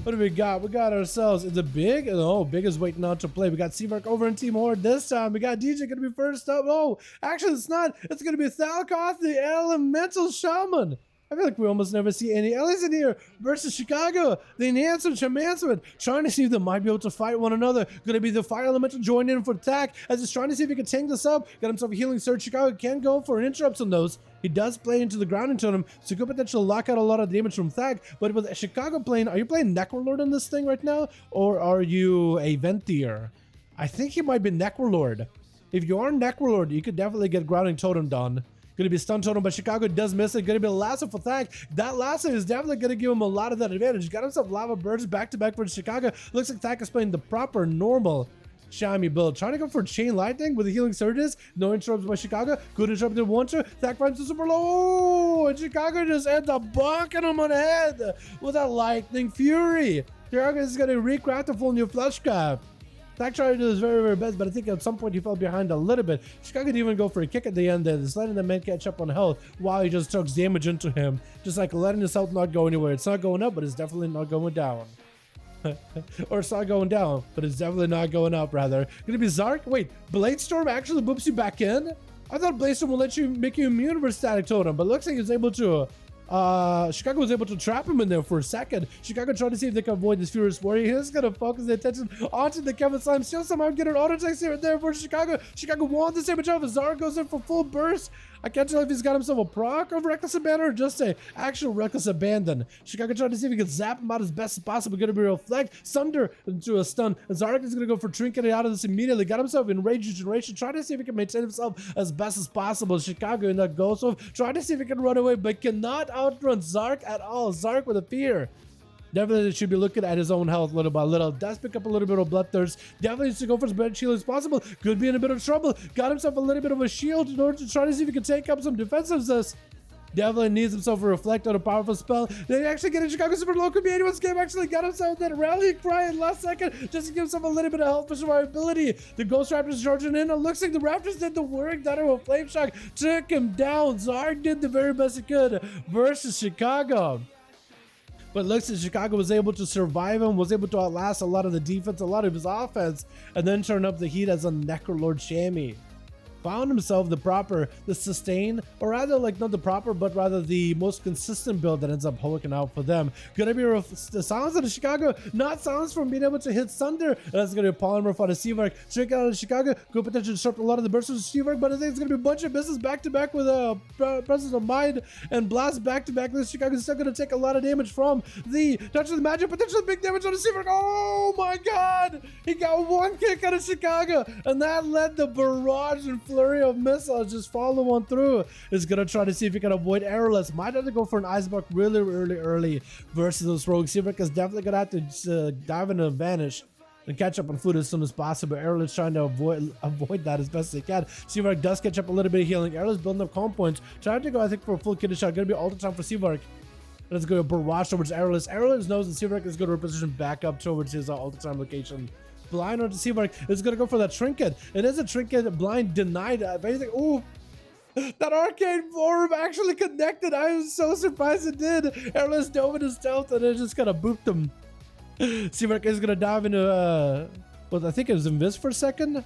What do we got? We got ourselves the Big. Oh, Big is waiting out to play. We got Seavark over in Team Horde this time. We got DJ going to be first up. Oh, actually, it's not. It's going to be Thalkoth, the Elemental Shaman. I feel like we almost never see any Ellies in here versus Chicago. The Enhancer Chamancement trying to see if they might be able to fight one another. Going to be the Fire Elemental joining in for attack as he's trying to see if he can tank this up. Got himself a healing surge. Chicago can go for an interrupts on those. He does play into the grounding totem, so could potentially lock out a lot of damage from Thag. But with Chicago playing, are you playing Necrolord on this thing right now? Or are you a Venthier? I think he might be Necrolord. If you are Necrolord, you could definitely get grounding totem done. Gonna be stun totem, but Chicago does miss it. Gonna be a lasso for Thag. That lasso is definitely gonna give him a lot of that advantage. Got himself lava birds back to back for Chicago. Looks like Thag is playing the proper normal Shami build. Trying to go for chain lightning with the healing surges. No interrupts by Chicago. Good interrupt in 1-2. Thag finds the super low. And Chicago just ends up bonking him on the head with a lightning fury. Chicago is gonna recraft a full new fleshcraft. Thag tried to do his very, very best, but I think at some point he fell behind a little bit. Chicago didn't even go for a kick at the end there. Just letting the man catch up on health while he just took damage into him. Just like letting his health not go anywhere. It's not going up, but it's definitely not going down. Or it's not going down, but it's definitely not going up, rather. Gonna be Zark? Wait, Bladestorm actually boops you back in? I thought Bladestorm will let you make you immune for static totem, but it looks like he's able to Chicago was able to trap him in there for a second. Chicago tried to see if they can avoid this Furious Warrior. He's gonna focus the attention onto the Kevin Slime. Still somehow get an auto attack here there for Chicago. Chicago wants the damage off. Zara goes in for full burst. I can't tell if he's got himself a proc of Reckless Abandon or just a actual Reckless Abandon. Chicago tried to see if he could zap him out as best as possible. Gonna be reflect Sunder into a stun. And Zarek is gonna go for Trinket out of this immediately. Got himself in Rage Regeneration. Trying to see if he can maintain himself as best as possible. Chicago in that goes off. Trying to see if he can run away, but cannot outrun Zark at all. Zark with a fear. Definitely should be looking at his own health little by little. Does pick up a little bit of bloodthirst. Definitely needs to go for as much shield as possible. Could be in a bit of trouble. Got himself a little bit of a shield in order to try to see if he can take up some defensiveness. Definitely needs himself a reflect on a powerful spell. They actually get a Chicago super low. Could be anyone's game. Actually got himself that rally cry in last second just to give himself a little bit of health for survivability. The Ghost Raptors charging in. It looks like the Raptors did the work. That a Flame Shock took him down. Zark did the very best he could versus Chicago. But it looks like Chicago was able to survive him, was able to outlast a lot of the defense, a lot of his offense, and then turn up the heat as a Necrolord Shammy. Found himself the sustain, or rather like not the proper, but rather the most consistent build that ends up working out for them. Gonna be the silence of the Chicago, not silence from being able to hit Thunder. That's gonna be a polymorph out of Seavark. Trick out of Chicago, could potentially disrupt a lot of the bursts of Seavark, but I think it's gonna be a bunch of misses back to back with a Presence of Mind and Blast back to back. This Chicago is still gonna take a lot of damage from the Touch of the Magic, potentially big damage on the Seavark. Oh my god! He got one kick out of Chicago, and that led the barrage and flurry of missiles just follow on through. Is gonna try to see if he can avoid Arrowless. Might have to go for an Icebuck really early versus those rogues. Seavark is definitely gonna have to dive into Vanish and catch up on food as soon as possible. Arrowless trying to avoid that as best as he can. Seavark does catch up a little bit of healing. Arrowless building up calm points. Trying to go, I think, for a full kidney shot. Gonna be all the time for Seavark. Let's go barrage towards Arrowless. Arrowless knows that Seavark is going to reposition back up towards his all-the-time location. Blind onto Seavark is going to go for that trinket. It is a trinket. Blind denied. If anything, ooh, that arcane orb actually connected. I was so surprised it did. Arrowless dove into stealth and it just kind of booped him. Seavark is going to dive into, well, I think it was Invis for a second.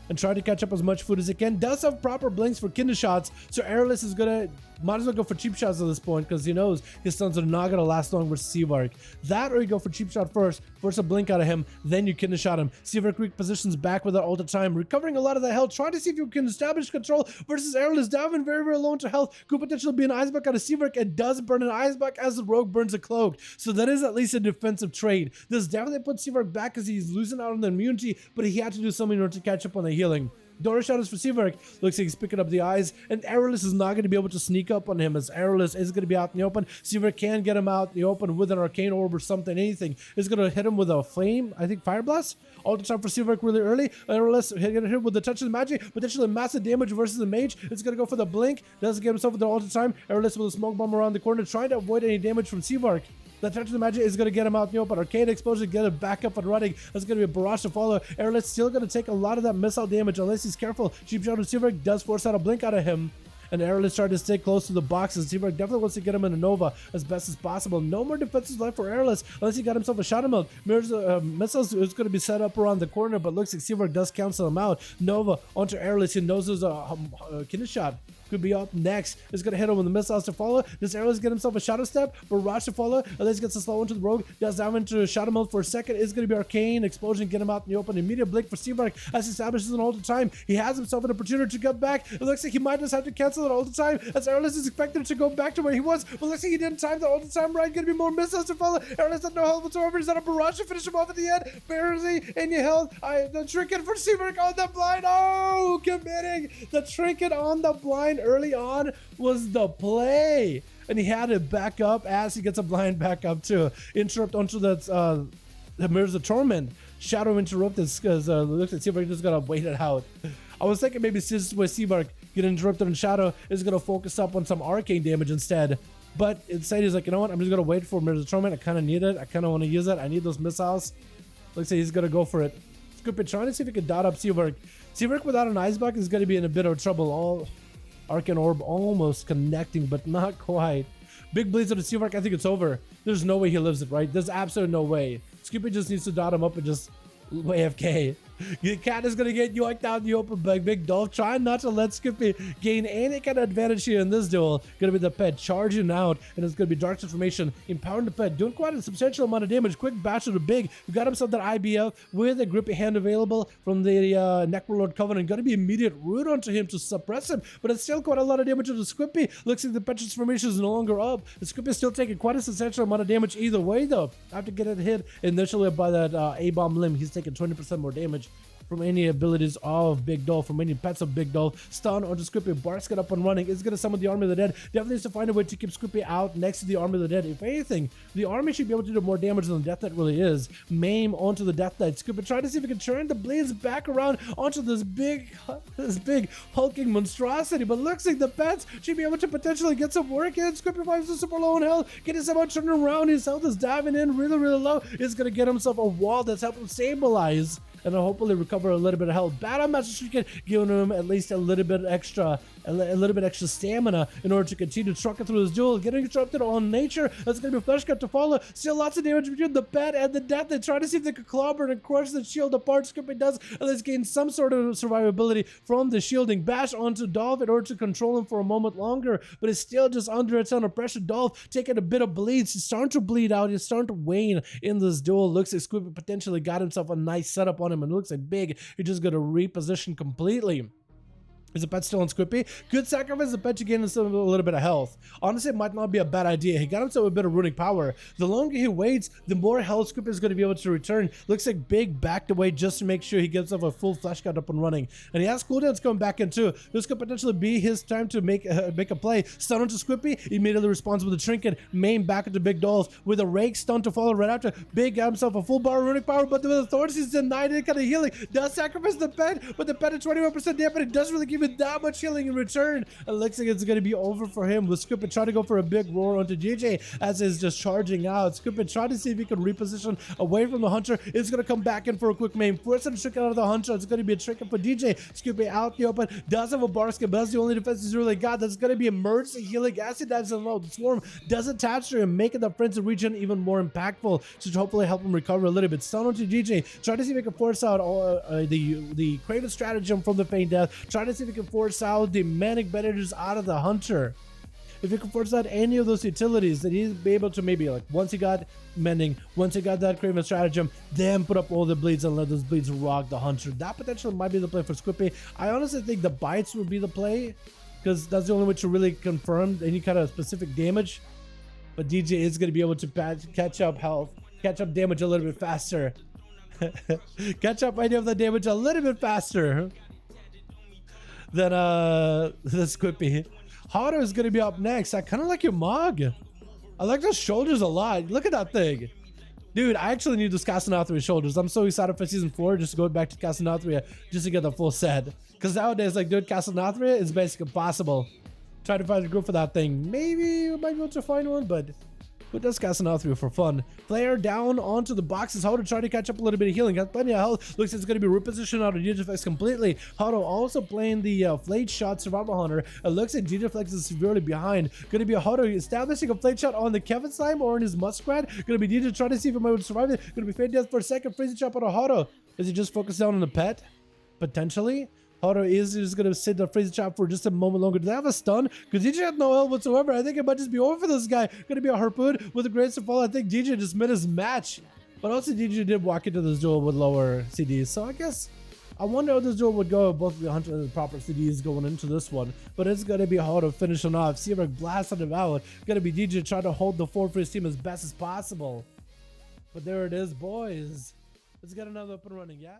And try to catch up as much food as it can. Does have proper blinks for kidney shots, so Arrowless is gonna might as well go for cheap shots at this point because he knows his stuns are not gonna last long versus Seavark. That or you go for cheap shot first, force a blink out of him, then you kidney shot him. Seavark repositions back with that all the time, recovering a lot of the health, trying to see if you can establish control versus Arrowless diving very low into health. Could potentially be an Icebuck out of Seavark and does burn an Icebuck as the rogue burns a cloak. So that is at least a defensive trade. This definitely puts Seavark back because he's losing out on the immunity, but he had to do something in order to catch up on the healing. Dora Shadows for Seavark. Looks like he's picking up the eyes, and Arrowless is not going to be able to sneak up on him as Arrowless is going to be out in the open. Seavark can get him out in the open with an arcane orb or something, anything. Is going to hit him with a flame, I think Fire Blast. All the time for Seavark really early. Arrowless going to hit with the Touch of the Magic, potentially massive damage versus the Mage. It's going to go for the blink. Doesn't get himself with the all the time. Arrowless with a smoke bomb around the corner, trying to avoid any damage from Seavark. The Touch of the Magic is going to get him out in the open. Arcane Exposure, get him back up and running. That's going to be a barrage to follow. Arrowless still going to take a lot of that missile damage unless he's careful. Cheap Shot of Seavark does force out a blink out of him. and Airless trying to stay close to the boxes. Seabark definitely wants to get him in a Nova as best as possible. No more defenses left for Airless unless he got himself a Shadow Melt. Mirror's missiles is going to be set up around the corner, but looks like Seabark does cancel him out. Nova onto Airless. He knows there's a kidney shot. Could be up next. Is going to hit him with the missiles to follow. Does Airless get himself a Shadow Step? Barrage to follow. Airless gets a slow into the rogue. Does down into Shadow Melt for a second. Is going to be Arcane. Explosion. Get him out in the open. Immediate blink for Seabark as he establishes an ult time. He has himself an opportunity to come back. It looks like he might just have to cancel it ult time as Airless is expected to go back to where he was. But looks like he didn't time the ult time right. Going to be more missiles to follow. Airless had no health whatsoever. He's on a barrage to finish him off at the end. Barely in your health. The trinket for Seabark on the blind. Oh, committing. The trinket on the blind early on was the play, and he had it back up as he gets a blind back up too. Interrupt onto the Mirrors of Torment. Shadow interrupted because looks like Seabark just gotta wait it out. I was thinking maybe since with Seabark get interrupted and Shadow is gonna focus up on some arcane damage instead, but instead he's like, you know what, I'm just gonna wait for Mirrors of Torment. I kind of need it. I kind of want to use it. I need those missiles. Looks like he's gonna go for it. Scoop it, trying to see if he can dot up Seabark. Seabark without an ice bucket is gonna be in a bit of trouble. All Arcane Orb almost connecting, but not quite. Big bleeds on the Seabark. I think it's over. There's no way he lives it, right? There's absolutely no way. Scoopy just needs to dot him up and just AFK. The cat is gonna get yoinked out in the open by Big Dolph. Trying not to let Skippy gain any kind of advantage here in this duel. Gonna be the pet charging out, and it's gonna be Dark Transformation, empowering the pet, doing quite a substantial amount of damage. Quick bash to the Big, who got himself that IBF with a grippy hand available from the Necrolord Covenant. Gonna be immediate root onto him to suppress him, but it's still quite a lot of damage to the Squippy. Looks like the pet transformation is no longer up. The Squippy is still taking quite a substantial amount of damage either way though. After getting hit initially by that A-bomb limb, he's taking 20% more damage from any abilities of Big Dolph, from any pets of Big Dolph. Stun onto Squippy, Barks get up and running. Is going to summon the Army of the Dead. Definitely needs to find a way to keep Squippy out next to the Army of the Dead. If anything, the army should be able to do more damage than the Death Knight really is. Maim onto the Death Knight. Squippy trying to see if he can turn the blades back around onto this big hulking monstrosity, but looks like the pets should be able to potentially get some work in. Squippy finds is super low in health, getting someone turning around. His health is diving in really low. He's going to get himself a wall that's helping him stabilize and hopefully recover a little bit of health. Battle Master Shuriken giving him at least a little bit extra stamina in order to continue trucking through this duel. Getting interrupted on nature. That's going to be Flesh Cut to follow. Still lots of damage between the pet and the Death. They try to see if they could clobber and crush the shield apart. Scoopy does, and let's gain some sort of survivability from the shielding. Bash onto Dolph in order to control him for a moment longer, but it's still just under a ton of pressure. Dolph taking a bit of bleeds. He's starting to bleed out. He's starting to wane in this duel. Looks like Scoopy potentially got himself a nice setup on him, and it looks like Big, he just got to reposition completely. Is the pet still on Squippy? Good sacrifice the pet to gain a little bit of health. Honestly, it might not be a bad idea. He got himself a bit of runic power. The longer he waits, the more health Squippy is going to be able to return. Looks like Big backed away just to make sure he gets himself a full Flesh Cut up and running. And he has cooldowns coming back in too. This could potentially be his time to make a play. Stun onto Squippy, immediately responds with a trinket. Main back into Big Dolph with a rake stun to follow right after. Big got himself a full bar of runic power, but the authorities he's denied any kind of healing. Does sacrifice the pet, but the pet at 21% damage, but it doesn't really give it that much healing in return. It looks like it's going to be over for him with Scoopin trying to go for a big roar onto JJ as he's just charging out. Scoopin trying to see if he can reposition away from the Hunter. It's going to come back in for a quick maim. Force him to trick out of the Hunter. It's going to be a trick for DJ. Scoopin out the open. Does have a bar skin, but that's the only defense he's really got. That's going to be emergency healing. Acid dives in low. The Swarm does attach to him, making the frenzy region even more impactful to hopefully help him recover a little bit. Stun onto DJ. Trying to see if he can force out the Craven stratagem from the Feign Death. Trying to see if he can force out the Manic Bandages out of the Hunter. If he can force out any of those utilities, then he'd be able to maybe, like, once he got Mending, once he got that Craven stratagem, then put up all the bleeds and let those bleeds rock the Hunter. That potentially might be the play for Squippy. I honestly think the bites would be the play, because that's the only way to really confirm any kind of specific damage. But DJ is going to be able to catch up health, catch up damage a little bit faster. Catch up any of the damage a little bit faster than the Squippy. Hotter is going to be up next. I kind of like your Mog. I like those shoulders a lot. Look at that thing. Dude, I actually need this Casanatria shoulders. I'm so excited for season 4 just to go back to Casanatria just to get the full set. Because nowadays, like, dude, Casanatria is basically impossible. Try to find a group for that thing. Maybe we might be able to find one, but But this guy's now through for fun. Player down onto the boxes. How to try to catch up a little bit of healing. Got plenty of health. Looks like it's going to be repositioned out of Digiflex completely. Hado also playing the Flate Shot Survival Hunter. It looks like Digiflex is severely behind. Going to be Hado establishing a Flate Shot on the Kevin Slime or in his Muskrat. Going to be Dj trying to see if he might survive it. Going to be Fade Death for a second. Freezing Trap out of Hado. Is he just focused down on the pet? Potentially. Hado is just going to sit the Freezing Trap for just a moment longer. Do they have a stun? Because DJ had no health whatsoever. I think it might just be over for this guy. Going to be a Harpoon with a Grace to Fall. I think DJ just missed his match. But also DJ did walk into this duel with lower CDs. So I guess I wonder how this duel would go if both the Hunter and the proper CDs going into this one. But it's going to be Hado finishing off. Seaverk blasting him out. Going to be DJ trying to hold the fort for his team as best as possible. But there it is, boys. Let's get another up and running, yeah?